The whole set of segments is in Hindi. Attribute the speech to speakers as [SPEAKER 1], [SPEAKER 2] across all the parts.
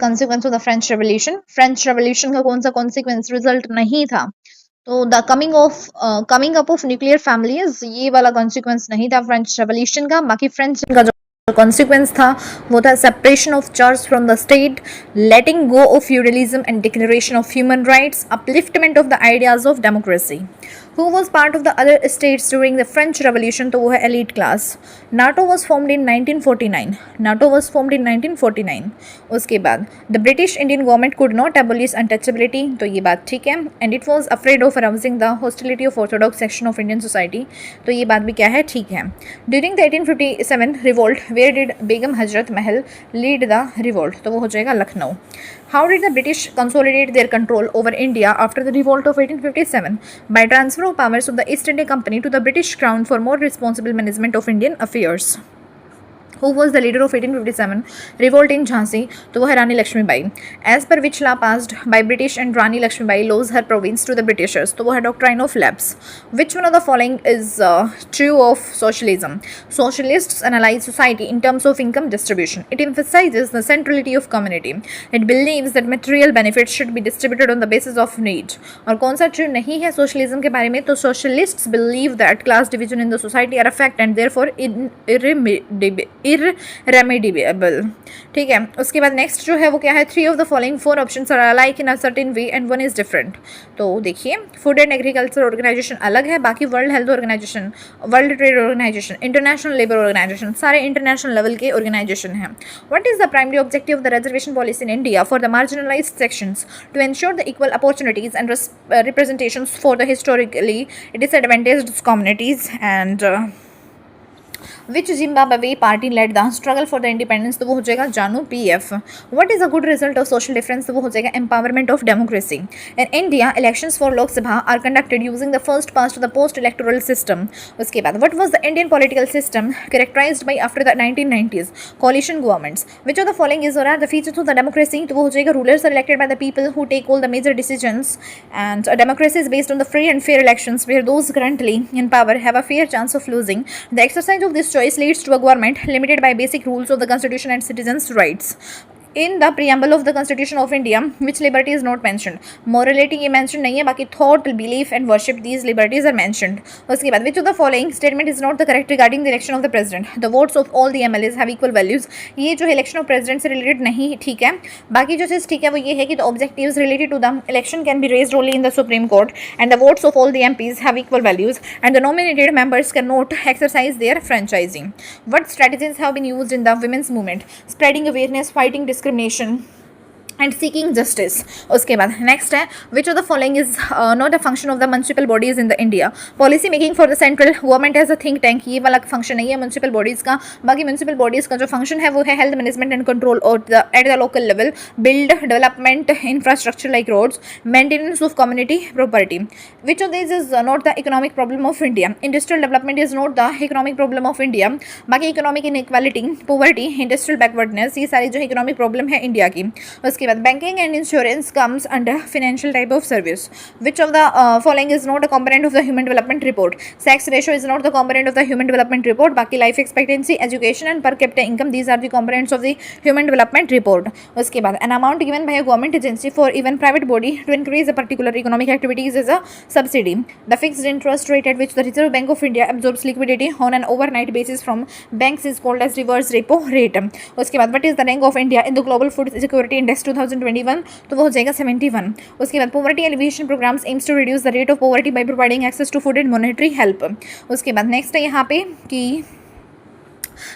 [SPEAKER 1] consequence of the French Revolution? French Revolution का कौन सा consequence result नहीं था? तो the coming up of nuclear families, ये वाला कॉन्सिक्वेंस नहीं था फ्रेंच रेवोल्यूशन का। बाकी फ्रेंच का जो कॉन्सिक्वेंस था वो था separation of church from the state, letting go of feudalism and declaration of human rights, upliftment of the ideas of democracy. Who was part of the other states during the French Revolution? तो वो है elite class. NATO was formed in 1949. NATO was formed in 1949. उसके बाद the British Indian government could not abolish untouchability, तो ये बात ठीक है, and it was afraid of arousing the hostility of orthodox section of Indian society, तो ये बात भी क्या है, ठीक है. During the 1857 revolt, where did Begum Hazrat Mahal lead the revolt? तो वो हो जाएगा Lucknow. How did the British consolidate their control over India after the revolt of 1857? By transfer of powers of the East India Company to the British Crown for more responsible management of Indian affairs. Who was the leader of 1857 revolt in Jhansi? तो वो है रानी Lakshmibai. As per which law passed by British and Rani Lakshmibai lose her province to the Britishers? तो वो है doctrine of lapse. Which one of the following is true of socialism? Socialists analyze society in terms of income distribution. It emphasizes the centrality of community. It believes that material benefits should be distributed on the basis of need. और कौन सा true नहीं है socialism के बारे में? तो socialists believe that class division in the society are a fact and therefore irremediable. ठीक है, उसके बाद नेक्स्ट जो है वो क्या है, 3 of the following 4 options are alike in a certain way and 1 is different. तो देखिए, फूड एंड एग्रीकल्चर ऑर्गेनाइजेशन अलग है, बाकी world health organization, world trade organization, international labour organization, सारे इंटरनेशनल लेवल के ऑर्गेनाइजेशन हैं. What is the primary objective of the reservation policy in India for the marginalized sections? To ensure the equal opportunities and representations for the historically disadvantaged communities. And Which Zimbabwe party led the struggle for the independence? तो वो हो जाएगा जानू PF. What is a good result of social difference? तो वो हो जाएगा empowerment of democracy. In India, elections for Lok Sabha are conducted using the first past the post electoral system. उसके बाद what was the Indian political system characterized by after the 1990s? Coalition governments. Which of the following is or are the features of the democracy? तो वो हो जाएगा rulers are elected by the people who take all the major decisions, and a democracy is based on the free and fair elections where those currently in power have a fair chance of losing. The exercise of this choice leads to a government limited by basic rules of the constitution and citizens' rights. In the preamble of the Constitution of India, which liberty is not mentioned? Morality ये mentioned नहीं है, बाकी thought, belief and worship, these liberties are mentioned. उसके बाद which of the following statement is not the correct regarding the election of the president? The votes of all the MLAs have equal values. ये जो election of president से related नहीं ठीक है. बाकी जो चीज़ ठीक है वो ये है कि the objectives related to the election can be raised only in the Supreme Court, and the votes of all the MPs have equal values, and the nominated members cannot exercise their franchising. What strategies have been used in the women's movement? Spreading awareness, fighting discrimination and seeking justice. उसके बाद नेक्स्ट है which of the following is not a function of the municipal bodies in the India? Policy making for the central government as a think tank, ये वाला फंक्शन नहीं है म्यूनसिपल बॉडीज़ का. बाकी म्यूनसिपल बॉडीज़ का जो फंक्शन है वो है health management and control at the local level, build development infrastructure like roads, maintenance of community property. Which of this is not the economic problem of India? Industrial development is not the economic problem of India. बाकी economic inequality, poverty, industrial backwardness, ये सारी जो इकोनॉमिक प्रॉब्लम है इंडिया की. उसके बाद banking and insurance comes under financial type of service. Which of the following is not a component of the human development report? Sex ratio is not the component of the human development report. बाकी life expectancy, education and per capita income, these are the components of the human development report. उसके बाद an amount given by a government agency for even private body to increase a particular economic activities is a subsidy. The fixed interest rate at which the Reserve Bank of India absorbs liquidity on an overnight basis from banks is called as reverse repo rate. उसके बाद what is the rank of India in the global food security index 2021? तो वो हो जाएगा 71. उसके बाद poverty alleviation programs aims to reduce the rate of poverty by providing access to food and monetary help. उसके बाद नेक्स्ट है यहाँ पे कि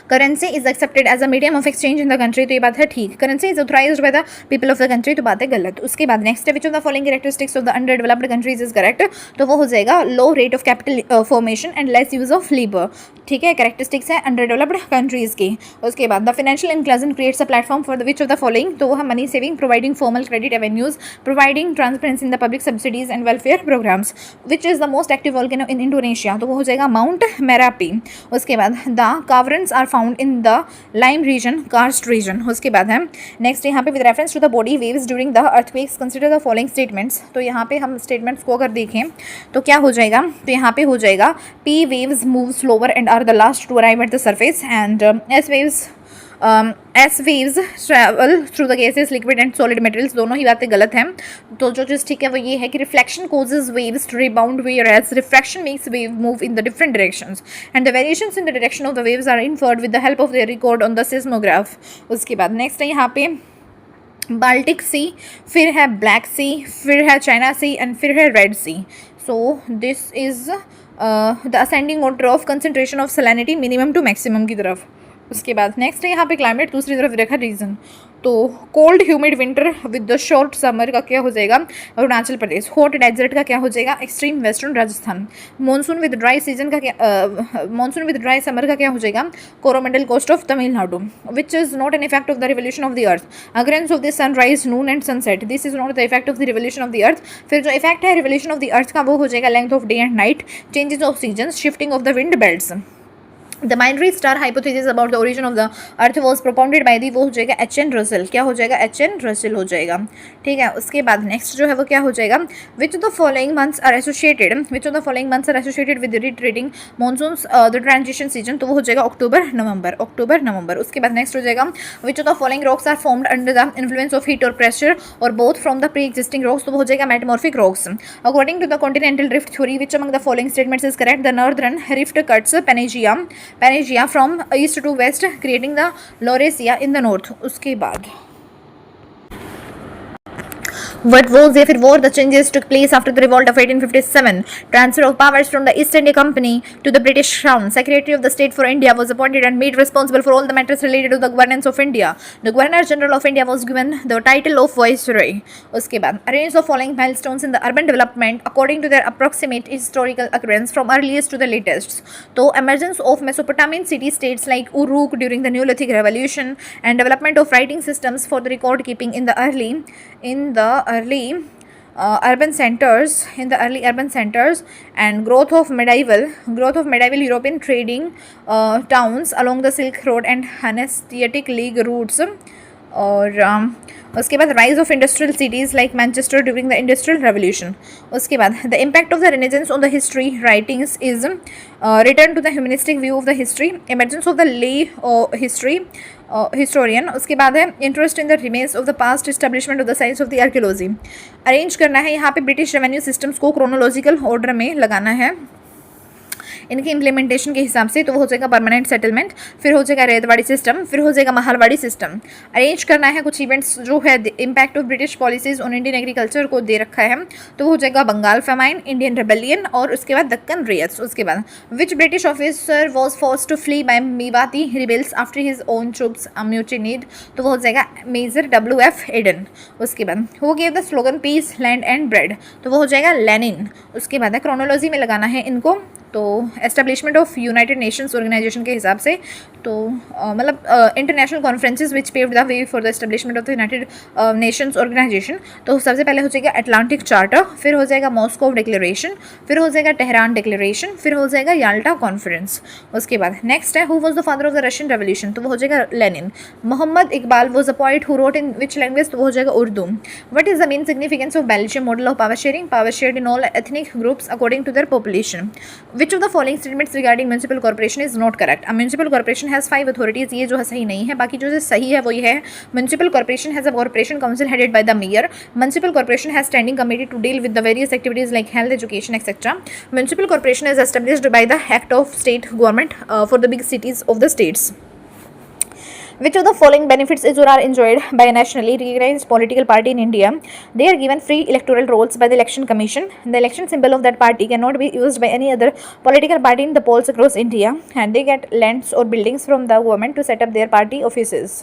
[SPEAKER 1] currency is accepted as a medium of exchange in the country, तो ये बात है ठीक. Currency is authorised by the people of the country, तो बात है गलत. उसके बाद नेक्स्ट है which of the following characteristics of the underdeveloped countries is correct, तो वो हो जाएगा low rate of capital formation and less use of labour. ठीक है, कैरेक्टरिस्टिक्स है अंडर डेवलप्ड कंट्रीज की. उसके बाद the financial inclusion creates a platform for the which of the following, तो वो money saving, providing formal credit avenues, providing transparency in the public subsidies and welfare programmes. Which is the most active volcano in Indonesia, तो वो हो जाएगा माउंट मेरापी. उसके बाद the caverns are found in the lime region, karst region. उसके बाद है नेक्स्ट यहाँ पे with reference to the body waves during the earthquakes consider the following statements. तो यहाँ पे हम स्टेटमेंट्स को अगर देखें तो क्या हो जाएगा, तो यहाँ पे हो जाएगा P waves move slower and are the last to arrive at the surface, and S waves S waves travel through the gases liquid and solid materials, दोनों ही बातें गलत हैं। तो जो चीज़ ठीक है वो ये है कि reflection causes waves to rebound, whereas refraction makes wave move in the different directions and the variations in the direction of the waves are inferred with the help of their record on the seismograph। उसके बाद नेक्स्ट है यहाँ पे बाल्टिक सी, फिर है ब्लैक सी, फिर है चाइना सी एंड फिर है Red Sea. So this is the ascending order of concentration of salinity minimum to maximum की तरफ। उसके बाद नेक्स्ट है यहाँ पे क्लाइमेट, दूसरी तरफ देखा रीजन। तो cold humid winter with the short summer का क्या हो जाएगा, अरुणाचल प्रदेश। हॉट डेजर्ट का क्या हो जाएगा, extreme western Rajasthan. Monsoon with dry season का क्या, मानसून विद ड्राई समर का क्या हो जाएगा, Coromandel coast of Tamil Nadu. Which is not an effect of the revolution of the earth, occurrence of the sunrise noon and sunset, this is not the effect of the revolution of the earth. फिर जो इफेक्ट है रिवोल्यूशन ऑफ द अर्थ का वो हो जाएगा length of day and night, changes off season, shifting of the wind belts. The binary star hypothesis about the origin of the earth was propounded by the, वो हो जाएगा एच.एन. रसेल। क्या हो जाएगा, एच.एन. रसेल हो जाएगा। ठीक है, उसके बाद नेक्स्ट जो है वो क्या हो जाएगा, which of the following months are associated with retreating monsoons the transition season, तो वो हो जाएगा अक्टूबर नवंबर। उसके बाद नेक्स्ट हो जाएगा which of the following rocks are formed under the influence of heat और प्रेशर और both from the pre existing rocks, तो वो हो जाएगा metamorphic rocks. According to the continental drift theory which among the following statements is correct, the northern rift cuts Pangaea from east to west, creating the Laurasia in the north। उसके बाद What was there war? The changes took place after the revolt of 1857. Transfer of powers from the East India Company to the British Crown. Secretary of the State for India was appointed and made responsible for all the matters related to the governance of India. The Governor General of India was given the title of Viceroy. उसके बाद arrange the following milestones in the urban development according to their approximate historical occurrence from earliest to the latest. तो emergence of Mesopotamian city-states like Uruk during the Neolithic Revolution and development of writing systems for the record keeping in the early urban centers and growth of medieval European trading towns along the Silk Road and Hanseatic League routes और उसके बाद rise of industrial cities like Manchester during the industrial revolution. उसके बाद the impact of the renaissance on the history writings is return to the humanistic view of the history, emergence of the lay history historian. उसके बाद है interest in the remains of the past, establishment of the science of the archaeology. Arrange करना है यहाँ पे ब्रिटिश रेवेन्यू सिस्टम्स को क्रोनोलॉजिकल ऑर्डर में लगाना है इनके इम्प्लीमेंटेशन के हिसाब से, तो वो हो जाएगा परमानेंट सेटलमेंट, फिर हो जाएगा रेतवाड़ी सिस्टम, फिर हो जाएगा महलवाड़ी सिस्टम। अरेंज करना है कुछ इवेंट्स जो है impact of British policies on Indian agriculture को दे रखा है, तो वो हो जाएगा बंगाल फेमाइन, इंडियन रेबेलियन और उसके बाद दक्कन रेयर्स। उसके बाद which British officer was force to flee by Mewati rebels after his own troops mutinied, तो वो हो जाएगा मेजर W.F. एडन। उसके बाद who gave the slogan peace land and bread, तो वो हो जाएगा लेनिन। उसके बाद क्रोनोलॉजी में लगाना है इनको, तो establishment of United Nations Organization के हिसाब से, तो मतलब international conferences which paved the way for the establishment of the United Nations Organization, तो सबसे पहले हो जाएगा अटलांटिक चार्टर, फिर हो जाएगा मॉस्को डिक्लेरेशन, फिर हो जाएगा तेहरान डिक्लेरेशन, फिर हो जाएगा याल्टा कॉन्फ्रेंस। उसके बाद नेक्स्ट है who was the father of the Russian revolution, तो वो हो जाएगा Lenin. Mohammad Iqbal was a poet who wrote in which language, तो वो हो जाएगा Urdu. What is the main significance of Belgium model of power sharing, power shared in all ethnic groups according to their population. Which of the following statements regarding municipal corporation is not correct? A municipal corporation has 5 authorities, ये जो है सही नहीं है, बाकी जो सही है वो ये है municipal corporation has a corporation council headed by the mayor, municipal corporation has standing committee to deal with the various activities like health, education, etc. Municipal corporation is established by the act of state government for the big cities of the states. Which of the following benefits is or are enjoyed by a nationally recognized political party in India? They are given free electoral rolls by the election commission. The election symbol of that party cannot be used by any other political party in the polls across India, and they get lands or buildings from the government to set up their party offices.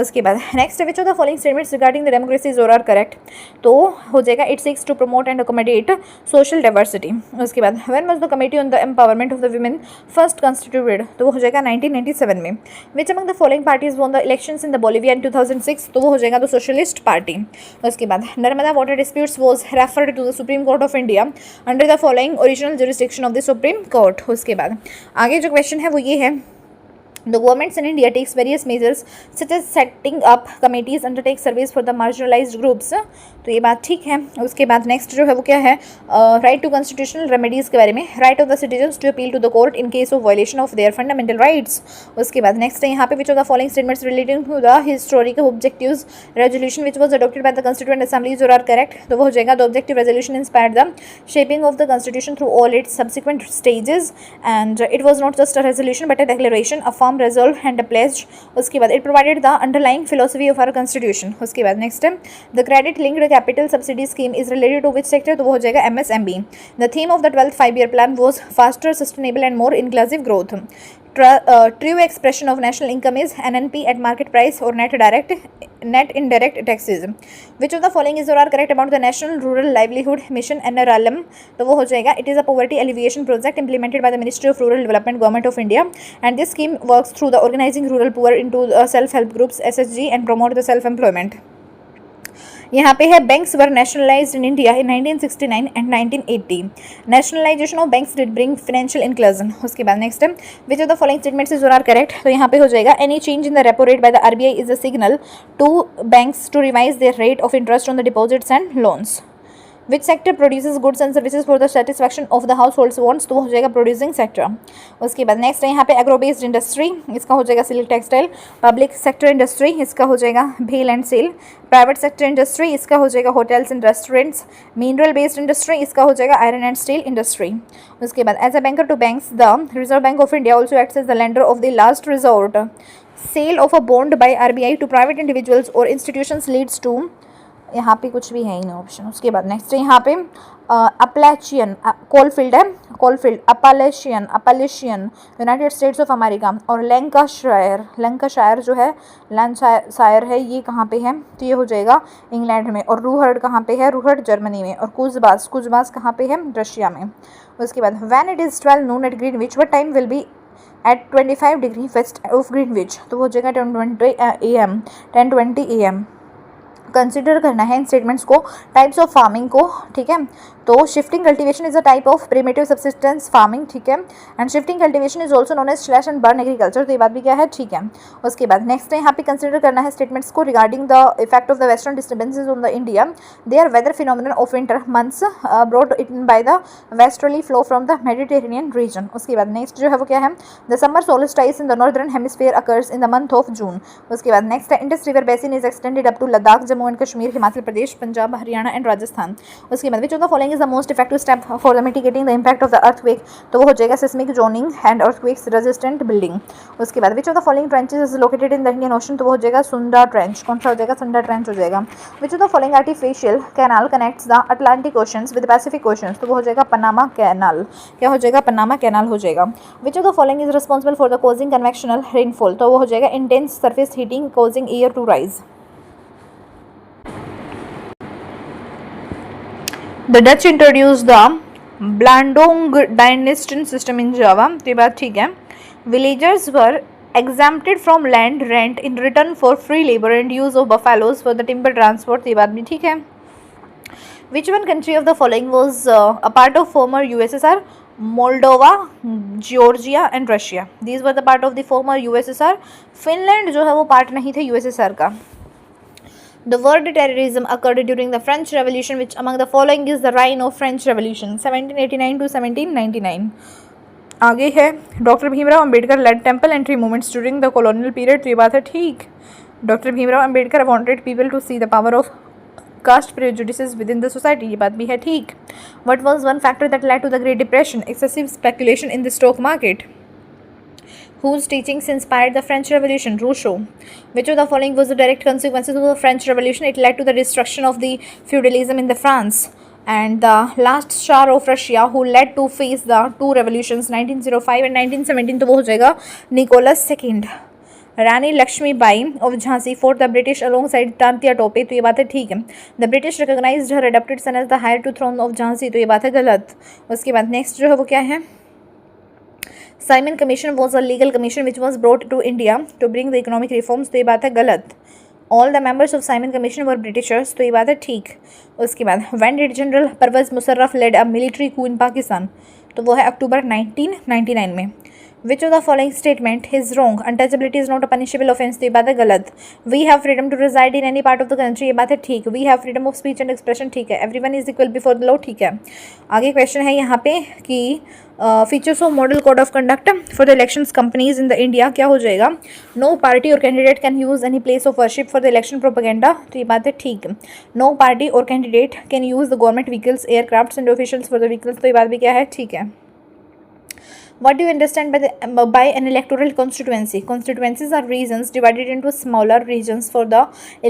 [SPEAKER 1] उसके बाद next, which of the following statements regarding the democracy is or are correct? तो हो जाएगा it seeks to promote and accommodate social diversity. उसके बाद when was the committee on the empowerment of the women first constituted? तो वो हो जाएगा 1997 में। Which among the following parties won the elections in the Bolivia in 2006? तो वो हो जाएगा द सोशलिस्ट पार्टी। उसके बाद Narmada water disputes was referred to the Supreme Court of India under the following original jurisdiction of the Supreme Court. उसके बाद आगे जो क्वेश्चन है वो ये है The governments in India takes various measures such as setting up committees, undertake surveys for the marginalized groups. तो ये बात ठीक है. उसके बाद नेक्स्ट जो है वो क्या है, राइट टू कॉन्स्टिट्यूशनल रेमेडीज के बारे में, right of the citizens to appeal to the court in case of violation of their fundamental rights. उसके बाद नेक्स्ट है यहाँ पे which of the following statements relating to the historical objectives resolution which was adopted by the constituent assemblies are correct. तो वो हो जाएगा the objective resolution inspired the shaping of the constitution through all its subsequent stages and it was not just a resolution but a declaration, a firm resolved and pledged. उसके बाद it provided the underlying philosophy of our constitution. उसके बाद next है the credit linked capital subsidy scheme is related to which sector. तो वो हो जाएगा MSME. The theme of the 12th 5-year plan was faster, sustainable and more inclusive growth. True expression of national income is NNP at market price or net indirect taxes. Which of the following is or are correct about the National Rural Livelihood Mission NRLM. तो वो हो जाएगा it is a poverty alleviation project implemented by the Ministry of Rural Development, Government of India, and this scheme works through the organizing rural poor into self-help groups SHG and promote the self-employment. यहाँ पे है banks were nationalized in India in 1969 and 1980. Nationalization of banks did bring financial inclusion. उसके बाद नेक्स्ट है which of the following statements is are correct. तो यहाँ पे हो जाएगा any change in the repo rate by the RBI is a signal to banks to revise their rate of interest on the deposits and loans. Which sector produces goods and services for the satisfaction of the house holds wants. तो वो हो जाएगा प्रोड्यूसिंग सेक्टर. उसके बाद नेक्स्ट है यहाँ पे एग्रो बेस्ड इंडस्ट्री, इसका हो जाएगा silk textile. Public sector industry, इसका हो जाएगा भेल and SAIL. Private sector industry, इसका हो जाएगा hotels and restaurants. Mineral based industry, इसका हो जाएगा आयरन एंड स्टील इंडस्ट्री. उसके बाद as a banker to banks the Reserve Bank of India also acts as the lender of the last resort. Sale of a bond by RBI to private individuals और इंस्टीट्यूशंस लीड्स टू, यहाँ पे कुछ भी है ही नहीं ऑप्शन. उसके बाद नेक्स्ट है यहाँ पे अपैचियन कोलफील्ड है, coalfield Appalachian United States of America, और लैंकाशायर जो है लैंकाशायर है ये कहाँ पे है. तो ये हो जाएगा इंग्लैंड में. और रूहर्ड कहाँ पे है, रूहर्ड जर्मनी में. और कुजबास कहाँ पे है, रशिया में. उसके बाद when it is 12 noon at Greenwich what time will be at 25 degree west of Greenwich. तो वो हो जाएगा 10:20 AM. कंसिडर करना है इन स्टेटमेंट्स को, टाइप्स ऑफ फार्मिंग को. ठीक है, तो shifting cultivation is a type of primitive subsistence farming. ठीक है, and shifting cultivation is also known as slash and burn agriculture. तो ये बात भी क्या है, ठीक है. उसके बाद नेक्स्ट है यहाँ पे कंसिडर करना है स्टेटमेंट्स को regarding the effect of the western disturbances on the India. They are weather phenomenon of winter months brought in by the westerly flow from the Mediterranean region. उसके बाद नेक्स्ट जो है वो क्या है, the summer solstice in the northern hemisphere occurs in the month of June. उसके बाद नेक्स्ट है Indus river basin is extended up to Ladakh, Jammu and Kashmir, Himachal Pradesh, Punjab, Haryana and Rajasthan. उसके बाद which of the following is the most effective step for the mitigating the impact of the earthquake. तो वो हो जाएगा seismic zoning and earthquakes resistant building. उसके बाद which of the following trenches is located in the Indian ocean. तो वो हो जाएगा सुंडा ट्रेंच. कौन सा हो जाएगा, सुंडा ट्रेंच हो जाएगा. Which of the following artificial canal connects the Atlantic oceans with Pacific oceans. तो वो हो जाएगा पनामा कैनाल. क्या हो जाएगा, पनामा कैनाल हो जाएगा. Which of the following is responsible for the causing convectional rainfall. तो वो हो जाएगा intense surface heating causing air to rise. The Dutch introduced the Blandong dynasty system in Java. तो ये बात ठीक है. Villagers were exempted from land rent in return for free labor and use of buffaloes for the timber transport. तो ये बात भी ठीक है. Which one country of the following was a part of former USSR? Moldova, Georgia and Russia. These were the part of the former USSR. Finland जो है वो पार्ट नहीं थे USSR का. The word terrorism occurred during the French Revolution. Which among the following is the reign of French Revolution 1789 to 1799. आगे है doctor Bhimrao Ambedkar led temple entry movements during the colonial period. तो ये बात है ठीक. Doctor Bhimrao Ambedkar wanted people to see the power of caste prejudices within the society. ये बात भी है ठीक. What was one factor that led to the Great Depression? Excessive speculation in the stock market. Whose teachings inspired the French Revolution? Rousseau. Which of the following was the direct consequences of the French Revolution? It led to the destruction of the feudalism in the France. And the last Tsar of Russia who led to face the two revolutions 1905 and 1917. तो वो हो जाएगा Nicholas second. Rani Lakshmibai of Jhansi for the British alongside Tantia Tope. तो ये बात है ठीक है. The British recognized her adopted son as the heir to throne of Jhansi. तो ये बात है गलत. उसके बाद नेक्स्ट जो है वो क्या है, Simon commission was a legal commission which was brought to India to bring the economic reforms. तो ये बात है गलत. All the members of Simon commission were Britishers. तो ये बात है ठीक. उसके बाद when did general Pervez Musharraf led a military coup in Pakistan. तो वो है अक्टूबर 1999 में. Which of the following statement is wrong? Untouchability is not a punishable offence, तो ये बात है गलत. We have freedom to reside in any part of the country, ये बात है ठीक. We have freedom of speech and expression, ठीक है. Everyone is equal before the law, ठीक है. आगे क्वेश्चन है यहाँ पे कि features of model code of conduct for the elections companies in the India क्या हो जाएगा? नो पार्टी और candidate can use any place of worship for the election propaganda, तो ये बात है ठीक. नो पार्टी और candidate can use the government vehicles, aircrafts and officials for the vehicles, तो ये बात भी क्या है? ठीक है. What do you understand by an electoral constituency? Constituencies are regions divided into smaller regions for the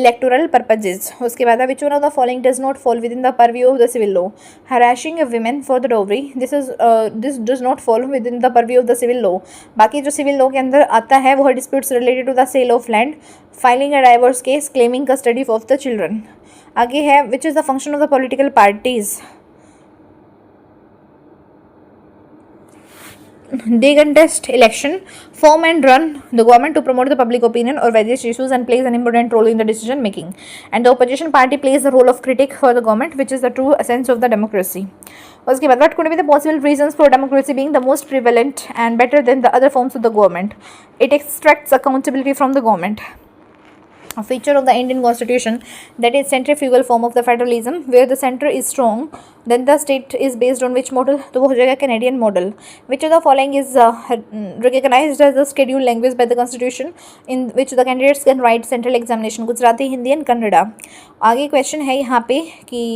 [SPEAKER 1] electoral purposes. उसके बाद which one of the following does not fall within the purview of the civil law? Harassing a women for the dowry. This does not fall within the purview of the civil law. बाकी जो civil law के अंदर आता है वो है disputes related to the sale of land, filing a divorce case, claiming custody of the children. आगे है which is the function of the political parties? They contest election, form and run the government to promote the public opinion or various issues and plays an important role in the decision making. And the opposition party plays the role of critic for the government, which is the true essence of the democracy. उसके बाद what could be the possible reasons for democracy being the most prevalent and better than the other forms of the government? It extracts accountability from the government. A feature of the Indian constitution that is centrifugal form of the federalism where the center is strong, then the state is based on which model? तो वो हो जाएगा Canadian model. Which of the following is recognized as the scheduled language by the constitution in which the candidates can write central examination? Gujarati, Hindi and Kannada. आगे क्वेश्चन है यहाँ पे कि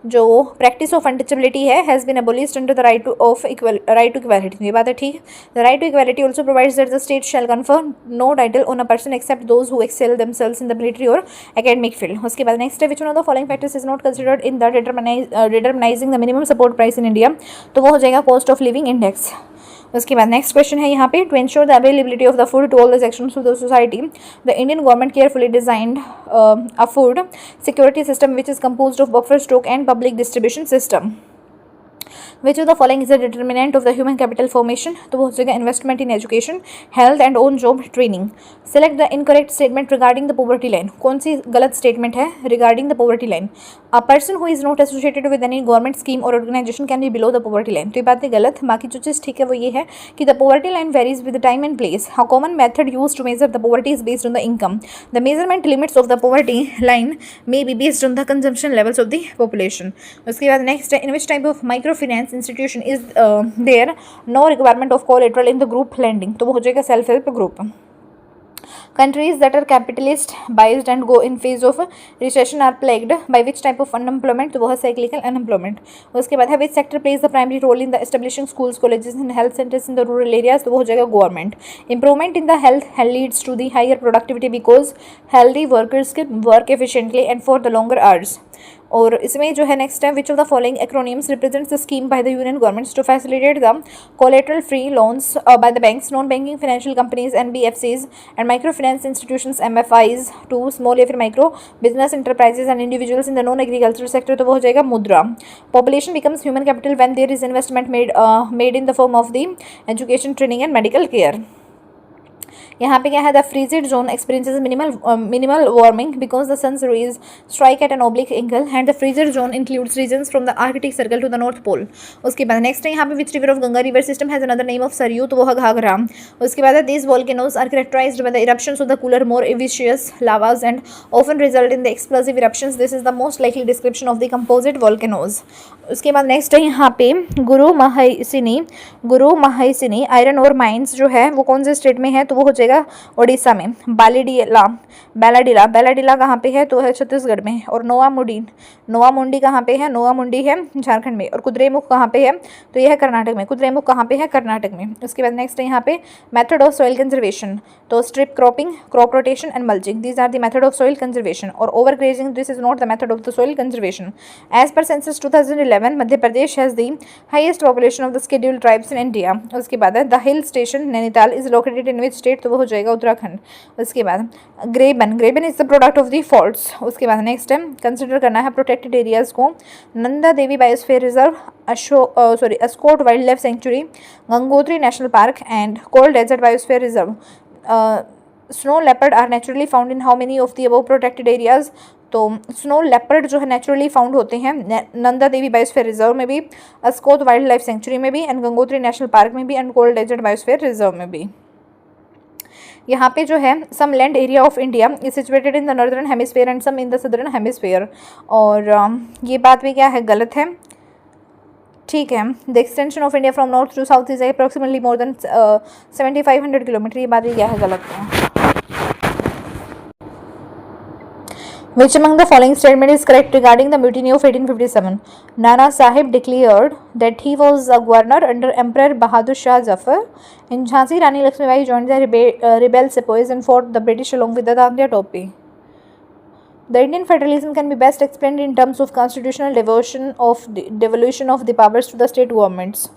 [SPEAKER 1] जो प्रैक्टिस ऑफ अनटचेबिलिटी है has been abolished under the right to equality, ये बात है ठीक. The right to equality also provides that the state shall confer no title on a person except those who excel themselves in the military और एकेडमिक फील्ड. उसके बाद नेक्स्ट है which one of the following factors is not considered in the determining the minimum support price in India, तो वो हो जाएगा कॉस्ट ऑफ लिविंग इंडेक्स. उसके बाद नेक्स्ट क्वेश्चन है यहाँ पे to ensure the availability of the food to all the sections of the society the Indian government carefully designed a food security system which is composed of buffer stock and public distribution system. Which of the following is a determinant of the human capital formation? तो वो हो जाएगा investment in education, health and on job training. Select the incorrect statement regarding the poverty line. कौन सी गलत statement है regarding the poverty line? A person who is not associated with any government scheme or organization can be below the poverty line. तो ये बात है गलत. बाकी जो चीज़ ठीक है वो ये है कि the poverty line varies with the time and place. A common method used to measure the poverty is based on the income. The measurement limits of the poverty line may be based on the consumption levels of the population. उसके बाद next है in which type of microfinance institution is there no requirement of collateral in the group lending, तो वो हो जाएगा self help group. Countries that are capitalist biased and go in phase of recession are plagued by which type of unemployment? तो वो है cyclical unemployment. उसके बाद है which sector plays the primary role in the establishing schools, colleges and health centers in the rural areas? तो वो हो जाएगा government. Improvement in the health leads to the higher productivity because healthy workers can work efficiently and for the longer hours. और इसमें जो है नेक्स्ट है which of the following acronyms represents the scheme by the union governments to facilitate the collateral free loans by the banks, non banking financial companies NBFCs and micro finance institutions MFIs to small या फिर micro business enterprises and individuals in the non agriculture sector, तो वो हो जाएगा Mudra. Population becomes human capital when there is investment made in the form of the education, training and medical care. यहाँ पे क्या है the frigid zone experiences minimal warming because the sun's rays strike at an oblique angle and the frigid zone includes regions from the Arctic circle to the North Pole. उसके बाद नेक्स्ट है यहाँ पे which river of Ganga river system has another name of Saryu, तो वो है घाघरा. उसके बाद these volcanoes are characterised by the eruptions of the cooler more एविशियस lavas and often result in the explosive eruptions. This is the most likely description of the composite volcanoes. उसके बाद नेक्स्ट है यहाँ पे गुरु महाइसिनी आयरन ओर माइंस जो है वो कौन से स्टेट में है, तो वो हो जाएगा ओडिशा में. बैलाडीला कहाँ पे है, तो है छत्तीसगढ़ में. और नोवामुंडी कहाँ पे है, नोवामुंडी है झारखंड में. और कुद्रेमुख कहाँ पे है, तो यह है कर्नाटक में. कुद्रेमुख कहाँ पे है, कर्नाटक में. उसके बाद नेक्स्ट है यहाँ पे मेथड ऑफ सॉइल कंजर्वेशन, तो strip cropping, crop rotation and mulching, these are the method of soil conservation. और overgrazing, this is not the method of the soil conservation. As per census 2011 Madhya Pradesh has the highest population of the scheduled tribes in India. उसके बाद है the hill station Nainital is located in which state, तो वो हो जाएगा उत्तराखंड. उसके बाद ग्रेबन is the product of the faults. उसके बाद नेक्स्ट है कंसिडर करना है प्रोटेक्टेड एरियाज को. Nanda Devi biosphere reserve, Askot wild life sanctuary, Gangotri national park and cold desert biosphere reserve. Snow leopard are naturally found in how many of the above protected areas? तो स्नो लेपर्ड जो है नेचुरली फाउंड होते हैं नंदा देवी बायोस्फीयर रिजर्व में भी, अस्कोत वाइल्ड लाइफ सेंचुरी में भी, एंड गंगोत्री नेशनल पार्क में भी, and cold desert biosphere reserve में भी। यहाँ पे जो है some land area of India is situated in the northern hemisphere and some in the southern hemisphere. और ये बात भी क्या है, गलत है। ठीक है, the extension of India from north to south is approximately more than 7500 kilometre. ये बात भी क्या है, गलत है। Which among the following statement is correct regarding the mutiny of 1857? Nana Sahib declared that he was a governor under Emperor Bahadur Shah Zafar. In Jhansi, Rani Lakshmibai joined the rebel sepoys and fought the British along with the Dandiya Topi. The Indian federalism can be best explained in terms of constitutional devolution of the powers to the state governments.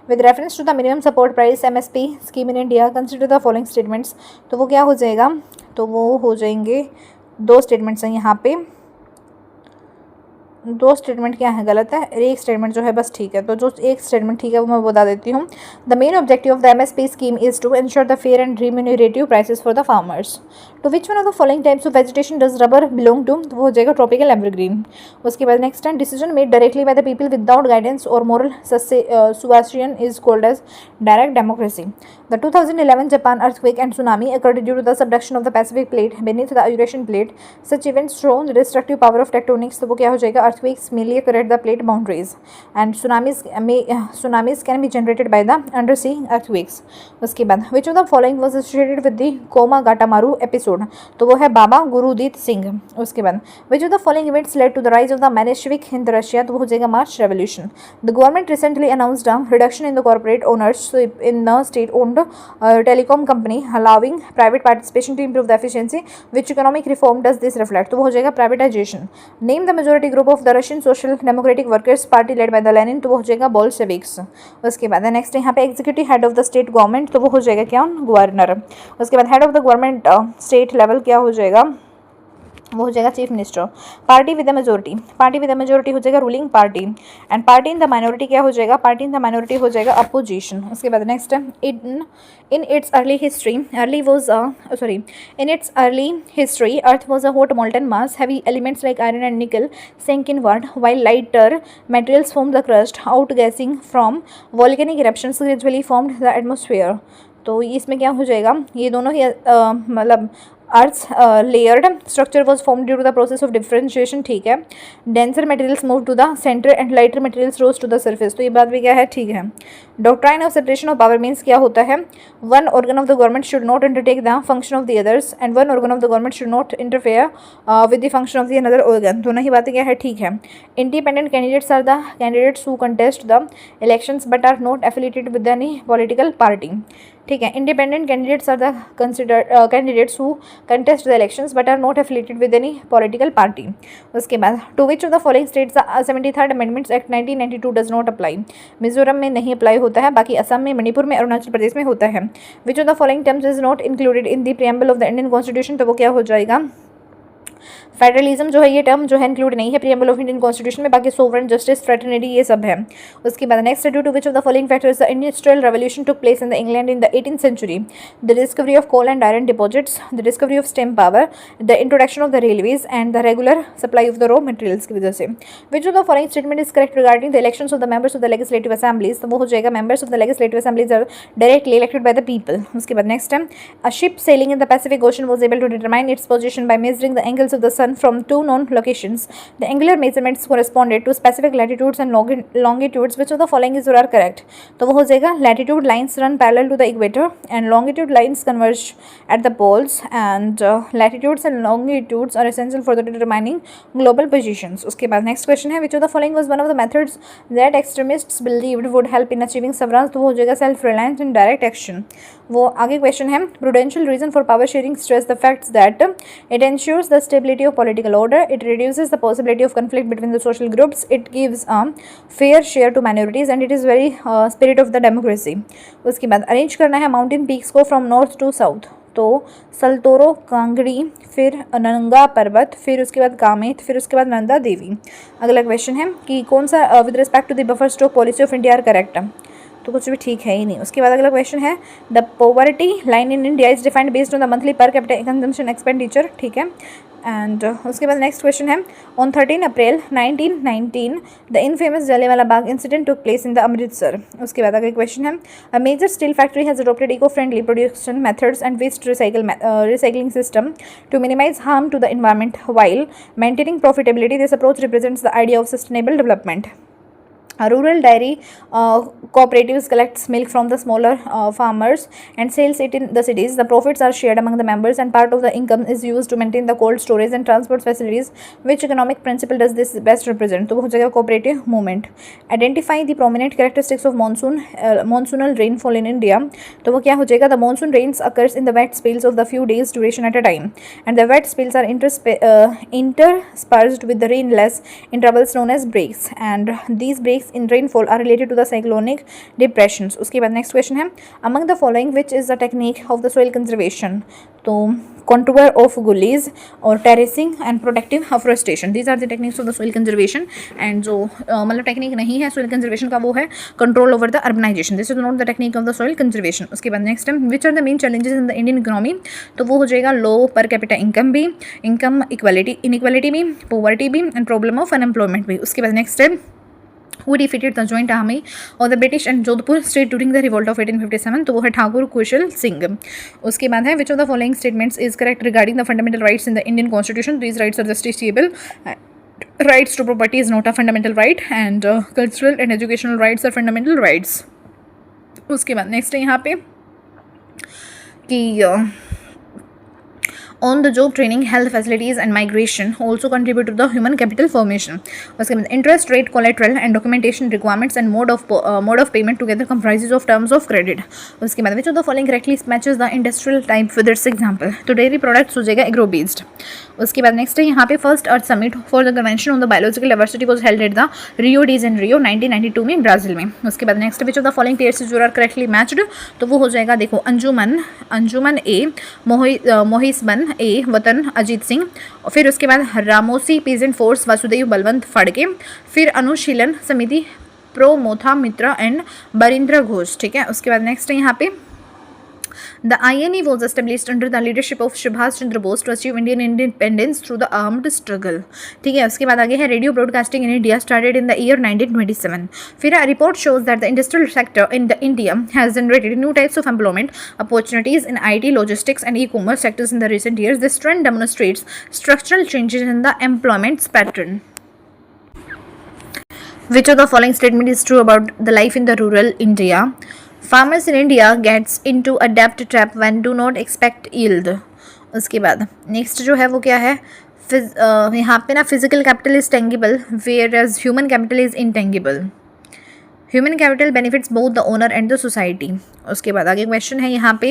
[SPEAKER 1] With reference to the minimum support price (MSP) scheme in India, consider the following statements. तो वो क्या हो जाएगा, तो वो हो जाएंगे 2 स्टेटमेंट्स हैं यहाँ पे। 2 स्टेटमेंट क्या है, गलत है। एक स्टेटमेंट जो है बस ठीक है। तो जो एक स्टेटमेंट ठीक है वो मैं बता देती हूँ। The main objective of the MSP scheme is to ensure the fair and remunerative prices for the farmers. To which one of the following types of vegetation does rubber belong to, तो वो हो जाएगा ट्रॉपिकल एवरग्रीन। उसके बाद next time decision made directly by the people without guidance और moral suasion is called as direct democracy. The 2011 Japan earthquake and tsunami occurred due to the subduction of the Pacific plate beneath the Eurasian plate. Such events show the destructive power of tectonics. तो वो क्या हो जाएगा, earthquakes mainly occur at the plate boundaries and tsunamis can be generated by the undersea earthquakes. उसके बाद which of the following was associated with the Komagata-maru episode? तो वो है बाबा गुरुदीत सिंह। उसके बाद which of the following events led to the rise of the Menshevik in Russia? तो वो हो जाएगा March Revolution. The government recently announced a reduction in the corporate ownership in the state-owned telecom company, allowing private participation to improve the efficiency. Which economic reform does this reflect? तो वो हो जाएगा privatization. Name the majority group of the Russian Social Democratic Workers Party led by the Lenin. तो वो हो जाएगा Bolsheviks. उसके बाद नेक्स्ट यहाँ पे executive head of the state government, तो वो हो जाएगा क्या, गवर्नर। उसके बाद head of the government state level क्या हो जाएगा, वो हो जाएगा chief minister. Party with the majority, party with the majority हो जाएगा ruling party, and party in the minority क्या हो जाएगा, पार्टी इन द माइनॉरिटी हो जाएगा अपोजिशन। उसके बाद next in its early history earth was a hot molten mass, heavy elements like iron and निकल sank inward while lighter materials formed the crust, outgassing from volcanic eruptions gradually formed the atmosphere। तो इसमें क्या हो जाएगा, ये दोनों ही मतलब Earth's layered structure was formed due to the process of differentiation। ठीक है, denser materials moved to the center and lighter materials rose to the surface। तो ये बात भी क्या है, ठीक है। Doctrine of separation of power means क्या होता है, one organ of the government should not undertake the function of the others and one organ of the government should not interfere with the function of the another organ। दोनों ही बातें क्या है, ठीक है। Independent candidates are the candidates who contest the elections but are not affiliated with any political party। ठीक है, independent candidates are the candidates who contest the elections but are not affiliated with any political party. उसके बाद to which of the following states 73rd amendments act 1992 does not apply. Mizoram में नहीं अप्लाई होता है, बाकी असम में, मणिपुर में, अरुणाचल प्रदेश में होता है। Which of the following terms is not included in the preamble of the Indian constitution, तो वो क्या हो जाएगा, फेडरलिज्म जो है ये टर्म जो है इंक्लूड नहीं है प्रीएम्बल ऑफ इंडियन कॉन्स्टिट्यूशन में, बाकी सोवरेन, जस्टिस, फ्रेटर्निटी ये सब है। उसके बाद next due to which of the following factors the industrial revolution took place in the England in the 18th century? The discovery of coal and iron deposits, the discovery of steam power, the introduction of the railways and the regular supply of the raw materials की वजह से। Which of the following statement is correct regarding the elections of the members of the legislative assemblies? तो वो हो जाएगा members of the legislative assemblies are directly elected by the people. उसके बाद next time a ship sailing in the Pacific Ocean was able to determine its position by measuring the angles of the sun from two known locations. The angular measurements corresponded to specific latitudes and longitudes. Which of the following is or are correct? तो वो हो जाएगा latitude lines run parallel to the equator and longitude lines converge at the poles and latitudes and longitudes are essential for the determining global positions। उसके बाद next question है which of the following was one of the methods that extremists believed would help in achieving sovereignty? तो वो हो जाएगा self reliance and direct action। वो आगे question है prudential reason for power sharing stress the facts that it ensures the stability of political order, it reduces the possibility of conflict between the social groups, it gives a fair share to minorities and it is very spirit of the democracy। उसके बाद अरेंज करना है माउंटेन पीक्स को फ्रॉम नॉर्थ टू साउथ, तो सल्तोरो, कांगड़ी, फिर नंगा पर्वत, फिर उसके बाद कामेत, फिर उसके बाद नंदा देवी। अगला क्वेश्चन है कि कौन सा with respect to the buffer stock policy of India are correct. तो कुछ भी ठीक है ही नहीं। उसके बाद अगला क्वेश्चन है the poverty line in India is defined based on the monthly per capita consumption expenditure, ठीक है। एंड उसके बाद नेक्स्ट क्वेश्चन है on 13 April 1919 the infamous Jallianwala Bagh incident took place in the Amritsar. उसके बाद अगला क्वेश्चन है a major steel factory has adopted eco friendly production methods and waste recycling system to minimise harm to the environment while maintaining profitability. This approach represents the idea of sustainable development. Rural dairy cooperatives collects milk from the smaller farmers and sells it in the cities. The profits are shared among the members and part of the income is used to maintain the cold storage and transport facilities. Which economic principle does this best represent? तो वो हो जाएगा cooperative movement. Identify the prominent characteristics of monsoonal rainfall in India. तो वो क्या हो जाएगा? The monsoon rains occurs in the wet spells of the few days duration at a time, and the wet spells are interspersed with the rainless intervals known as breaks, and these breaks in rainfall are related to the cyclonic depressions. उसके बाद नेक्स्ट क्वेश्चन है among the following which is the technique of the soil conservation? तो contour of gullies और terracing and protective afforestation, these are the techniques of the soil conservation. and जो मतलब टेक्निक नहीं है soil conservation का वो है control over the urbanization. this is not the technique of the soil conservation. उसके बाद नेक्स्ट है which are the main challenges in the Indian economy? तो वो हो जाएगा लो पर कैपिटा इनकम भी, इनकम इनइक्वालिटी भी, poverty भी एंड प्रॉब्लम ऑफ अनएम्प्लॉयमेंट भी. उसके बाद नेक्स्ट है who defeated the joint army of the British and Jodhpur state during the revolt of 1857? तो वो है ठाकुर कुशल सिंह. उसके बाद है which of the following statements is correct regarding the fundamental rights in the Indian constitution? These rights are justiciable. Rights to property is not a fundamental right, and cultural and educational rights are fundamental rights. उसके बाद नेक्स्ट है यहाँ पे कि on the job training, health facilities and migration also contribute to the human capital formation. उसके बाद interest rate, collateral and documentation requirements and mode of payment together comprises of terms of credit. उसके बाद which of the following correctly matches the industrial type with its example? तो dairy products हो जाएगा agro based. उसके बाद नेक्स्ट है यहाँ पे first earth summit for the convention on the biological diversity was held at the Rio de Janeiro 1992 में ब्राज़ील में. उसके बाद next which of the following pairs जो आर करेक्टली मैच्ड? तो वो हो जाएगा देखो अंजुमन ए, मोहिसबन ए, वतन अजीत सिंह, फिर उसके बाद रामोसी पीजेंट फोर्स वासुदेव बलवंत फड़के, फिर अनुशीलन समिति प्रो मोथा मित्रा एंड बरिंद्र घोष. ठीक है. उसके बाद नेक्स्ट है यहाँ पे The INA was established under the leadership of Subhash Chandra Bose to achieve Indian independence through the armed struggle. ठीक है. उसके बाद आगे है radio broadcasting in India started in the year 1927. फिर a report shows that the industrial sector in the India has generated new types of employment opportunities in IT, logistics and e-commerce sectors in the recent years. This trend demonstrates structural changes in the employment pattern. Which of the following statement is true about the life in the rural India? Farmers in India gets into a debt trap when do not expect yield. उसके बाद नेक्स्ट जो है वो क्या है? यहाँ पे ना physical capital is tangible whereas human capital is intangible. Human capital benefits both the owner and the society. उसके बाद आगे क्वेश्चन है यहाँ पे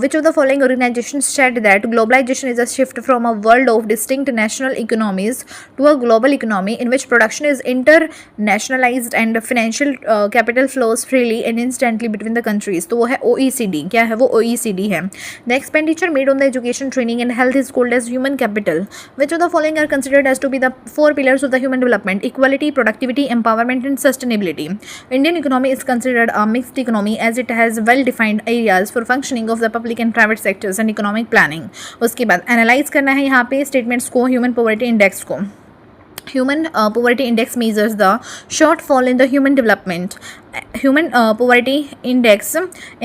[SPEAKER 1] which of the following organisation said that globalisation is a shift from a world of distinct national economies to a global economy in which production is internationalised and financial capital flows freely and instantly between the countries. तो वो है OECD. क्या है वो? OECD है. The expenditure made on the education training and health is called as human capital. Which of the following are considered as to be the 4 pillars of the human development? Equality, productivity, empowerment and sustainability. Indian economy is considered a mixed economy as it has well-defined areas for functioning of the public and private sectors and economic planning. उसके बाद एनालाइज करना है यहाँ पे स्टेटमेंट्स को, ह्यूमन पॉवर्टी इंडेक्स को. Human poverty index measures the shortfall in the human development. Human poverty index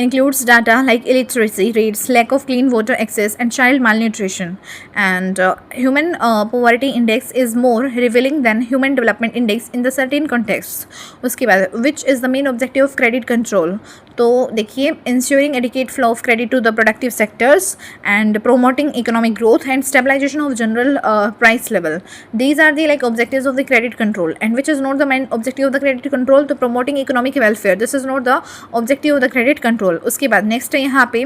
[SPEAKER 1] includes data like illiteracy rates, lack of clean water access and child malnutrition. And human poverty index is more revealing than human development index in the certain contexts. उसके बाद which is the main objective of credit control? तो देखिए ensuring adequate flow of credit to the productive sectors and promoting economic growth and stabilization of general price level. These are the like objectives of the credit control. And which is not the main objective of the credit control? तो promoting economic welfare. This is not the objective of the credit control. उसके बाद next है यहाँ पे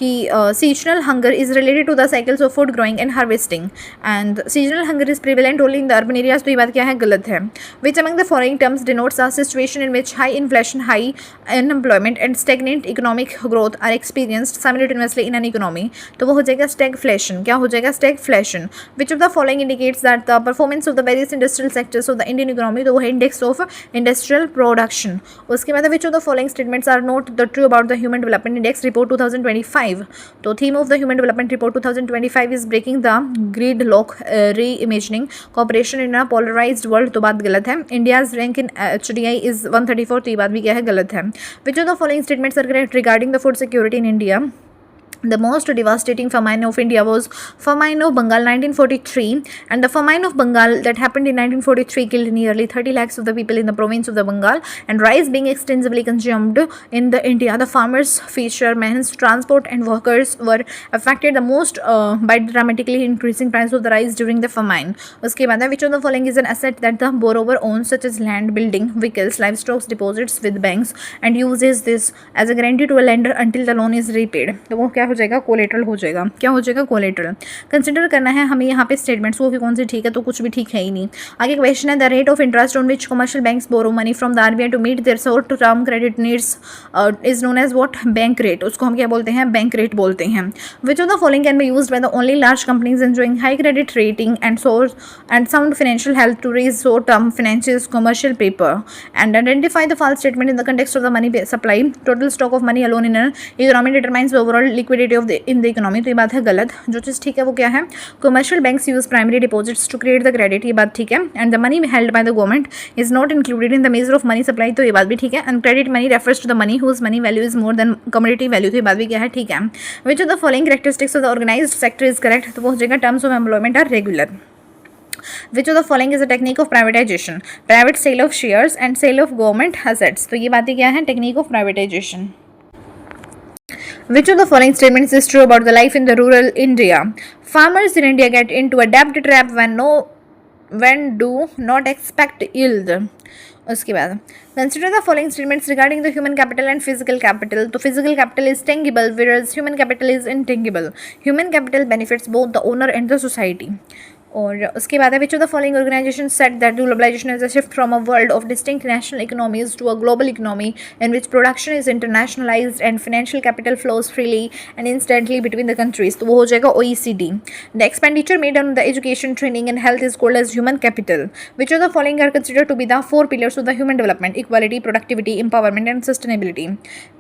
[SPEAKER 1] कि seasonal hunger is related to the cycles of food growing and harvesting. And seasonal hunger is prevalent only in the urban areas. तो ये बात क्या है? गलत है. Which among the following terms denotes a situation in which high inflation, high unemployment and stagnant economic growth are experienced simultaneously in an economy? तो वो हो जाएगा stagflation. क्या हो जाएगा? Stagflation. Which of the following indicates that the performance of the various industrial sectors of the Indian economy? तो वो है index of industrial production. उसके बाद which of the following statements are not the true about the human development index report 2025। तो theme of the human development report 2025 is breaking the gridlock reimagining cooperation in a polarised world. तो बात गलत है। India's rank in HDI is 134। तो ये बात भी क्या है, गलत है। Which of the following statements are correct regarding the food security in India? The most devastating famine of India was famine of Bengal 1943, and the famine of Bengal that happened in 1943 killed nearly 30 lakhs of the people in the province of the Bengal, and rice being extensively consumed in the India, the farmers, fishermen, transport and workers were affected the most by dramatically increasing price of the rice during the famine. उसके बाद which of the following is an asset that the borrower owns such as land, building, vehicles, livestock, deposits with banks and uses this as a guarantee to a lender until the loan is repaid? तो वो क्या हो जाएगा, कोलेटरल हो जाएगा। क्या हो जाएगा, कोलेटरल। कंसिडर करना है हमें यहाँ पे स्टेटमेंट्स को कि कौन सी ठीक है, तो कुछ भी ठीक है ही नहीं। आगे क्वेश्चन है the rate of interest on which commercial banks borrow money from the RBI to meet their short term credit needs is known as what, bank rate. उसको हम क्या बोलते हैं, बैंक रेट बोलते हैं। Which of the following can be used by the only large companies enjoying high credit rating and source and sound financial health to raise short term financial commercial paper and identify the false statement in the context of the money supply total stock of money alone in an economy determines the overall liquidity of in the economy. तो ये बात है गलत। जो चीज़ ठीक है वो क्या है, commercial banks use primary deposits to create the credit. ये बात ठीक है। And the money held by the government is not included in the measure of money supply. तो ये बात भी ठीक है। And credit money refers to the money whose money value is more than commodity value. तो ये बात भी क्या है, ठीक है। Which of the following characteristics of the organised sector is correct? तो वो हो जाएगा terms of employment are regular. Which of the following is a technique of privatization? Private sale of shares and sale of government assets. तो ये बातें क्या है, technique of privatisation. Which of the following statements is true about the life in the rural India? Farmers in India get into a debt trap when do not expect yield. उसके बाद consider the following statements regarding the human capital and physical capital. तो physical capital is tangible whereas human capital is intangible. Human capital benefits both the owner and the society. और उसके बाद है which of the following organisation set that globalisation is a shift from a world of distinct national economies to a global economy in which production is internationalised and financial capital flows freely and instantly between the countries. तो वो हो जाएगा OECD। The expenditure made on the education training and health is called as human capital. Which of the following are considered to be the 4 pillars of the human development? Equality, productivity, empowerment and sustainability.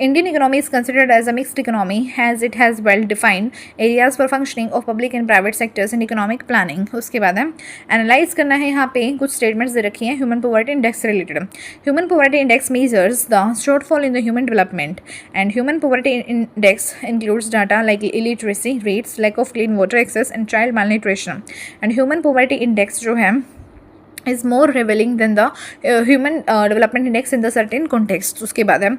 [SPEAKER 1] Indian economy is considered as a mixed economy as it has well defined areas for functioning of public and private sectors in economic planning. उसके बाद है एनालाइज करना है। यहाँ पे कुछ स्टेटमेंट्स दे रखी हैं human poverty index related. Human poverty index measures the shortfall in the human development and human poverty index includes data like illiteracy rates, lack of clean water access and child malnutrition. And human poverty index जो है is more revealing than the human development index in the certain context. उसके बाद है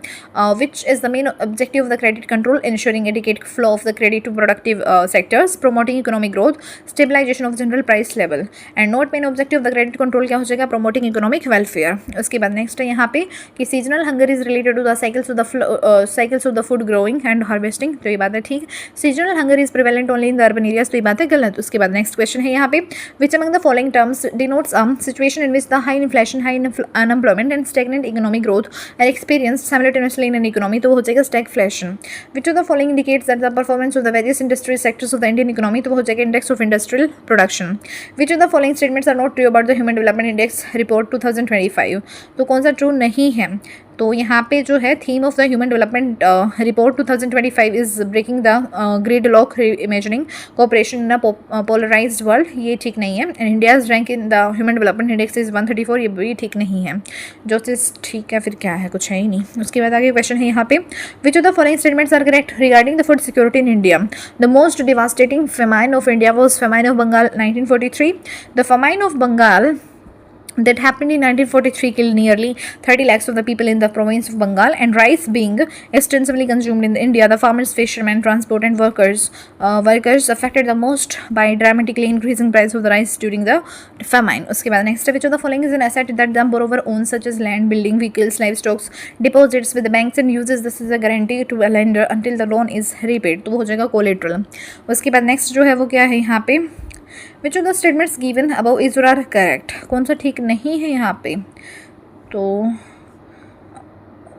[SPEAKER 1] which is the main objective of the credit control? Ensuring adequate flow of the credit to productive sectors, promoting economic growth, stabilization of general price level. and not main objective of the credit control क्या हो जाएगा, promoting economic welfare. उसके बाद next है यहाँ पे कि seasonal hunger is related to the cycles of the food growing and harvesting. तो ये बात है ठीक। seasonal hunger is prevalent only in the urban areas. तो ये बात है गलत। उसके बाद next question है यहाँ पे which among the following terms denotes situation in which the high inflation, high unemployment and stagnant economic growth are experienced simultaneously in an economy? तो वो हो जाएगा stagflation. Which of the following indicates that the performance of the various industry sectors of the Indian economy? तो वो हो जाएगा index of industrial production. Which of the following statements are not true about the human development index report 2025? तो कौन सा ट्रू नहीं है? तो यहाँ पे जो है theme of the human development report 2025 is breaking the gridlock imagining cooperation in a polarised world. ये ठीक नहीं है। And India's rank in the human development index is 134। ये भी ठीक नहीं है। जो चीज़ ठीक है फिर क्या है, कुछ है ही नहीं। उसके बाद आगे क्वेश्चन है यहाँ पे which of the following statements are correct regarding the food security in India? The most devastating famine of India was famine of Bengal 1943। The famine of Bengal that happened in 1943 killed nearly 30 lakhs of the people in the province of Bengal, and rice being extensively consumed in India, the farmers, fishermen, transport and workers affected the most by dramatically increasing price of the rice during the famine. उसके बाद next which of the following is an asset that the borrower owns such as land, building, vehicles, livestock, deposits with the banks and uses this as a guarantee to a lender until the loan is repaid? तो वो हो जाएगा collateral. उसके बाद next जो है वो क्या है यहाँ पे Which of the statements given above is or are correct? कौन सा ठीक नहीं है यहाँ पे? तो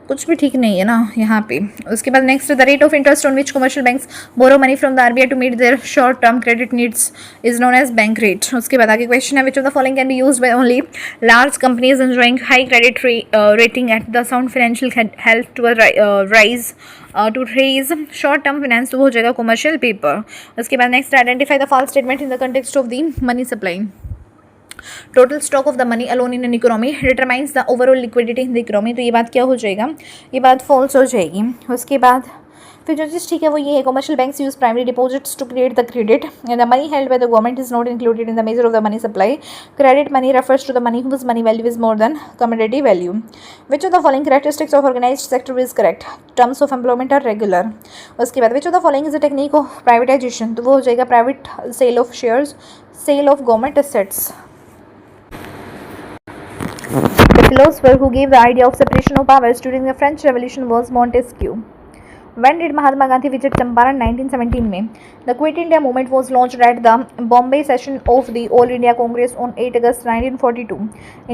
[SPEAKER 1] कुछ भी ठीक नहीं है ना यहाँ पे। उसके बाद next, the rate of interest on which commercial banks borrow money from the RBI to meet their short term credit needs is known as bank rate. उसके बाद आगे क्वेश्चन है, which of the following can be used by only large companies enjoying high credit rating at the sound financial health to rise to raise short term finance. तो हो जाएगा कमर्शियल पेपर। उसके बाद next, identify the false statement in the context of the money supply. Total stock of the money alone in an economy determines the overall liquidity in the economy. तो ये बात क्या हो जाएगा, ये बात फॉल्स हो जाएगी। उसके बाद फिर जो चीज़ ठीक है वो ये है, commercial banks use primary deposits to create the credit and the money held by the government is not included in the measure of the money supply. Credit money refers to the money whose money value is more than commodity value. Which of the following characteristics of organized sector is correct? Terms of employment are regular. उसके बाद which of the following is a technique of privatization? तो वो हो जाएगा private sale of shares, sale of government assets. The philosopher who gave the idea of separation of powers during the French Revolution was Montesquieu. When did Mahatma Gandhi visit Champaran? 1917 में. The Quit India movement was launched at the Bombay session of the All India Congress on 8 August 1942.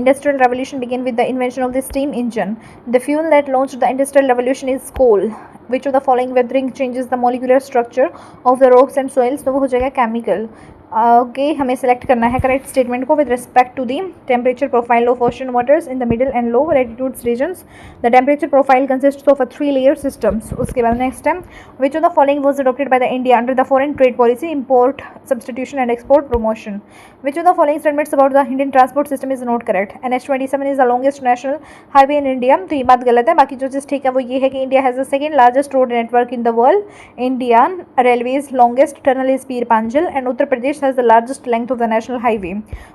[SPEAKER 1] Industrial revolution began with the invention of the steam engine. The fuel that launched the industrial revolution is coal. Which of the following weathering changes the molecular structure of the rocks and soils? तो वो हो जाएगा chemical. ओके हमें सेलेक्ट करना है करेक्ट स्टेटमेंट को with respect to the temperature profile of ocean waters in the middle and low latitudes regions. The temperature profile consists of a 3 layer systems. उसके बाद नेक्स्ट है, which of the following was adopted by the India under the foreign trade policy, import substitution and export promotion. Which of the following statements about the Indian transport system is not correct? NH27 is the longest national highway in India. तो ये बात गलत है। बाकी जो चीज़ ठीक है वो ये है कि India has the second largest road network in the world. Indian railways longest tunnel is Pir Panjal and Uttar Pradesh has the largest length of the national highway.